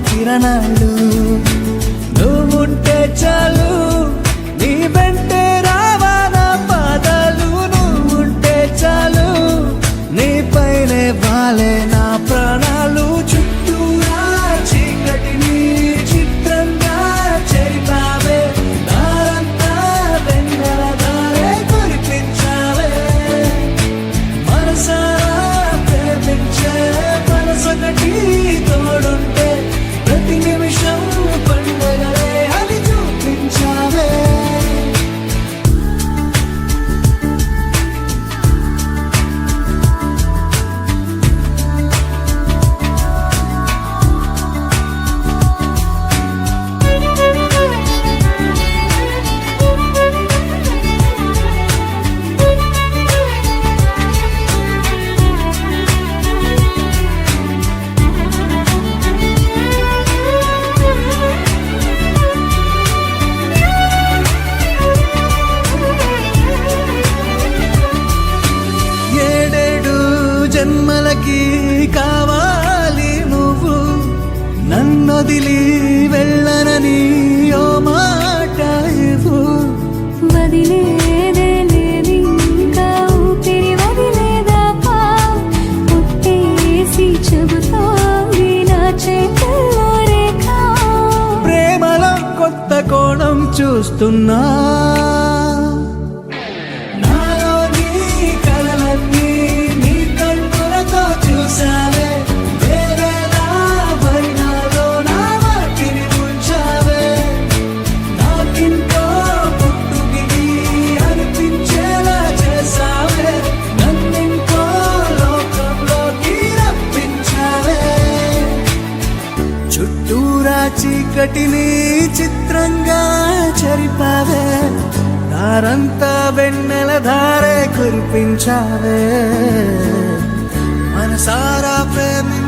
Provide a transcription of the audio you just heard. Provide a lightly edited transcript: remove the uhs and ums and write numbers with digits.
కిరణాలు నువ్వుంటే చాలు నీ వెంటే రావాలా పాదాలు నువ్వుంటే చాలు నీ పైనే వాలే నా ప్రాణాలు చుట్టూరా చీకటిని చిత్రంగా చెరిపావే దారంతా వెన్నెల దారే కురిపించావే మనసారా ప్రేమించే మనసొకటి తోడుంటే ప్రతి నిమిషం పండగలే అని చూపించావే జన్మలకి కావాలి నువ్వు నన్నొదిలి వెళ్ళనని ఓ మాట ఇవ్వు వదిలేదే లేదింకా ఊపిరి వదిలేదాకా పుట్టేసి చెబుతోంది నా చేతుల్లో రేఖ ప్రేమలో కొత్త కోణం చూస్తున్నా చుట్టూరా చీకటిని చిత్రంగా చెరిపావే దారంతా వెన్నెల ధారే కురిపించావే మనసారా ప్రేమి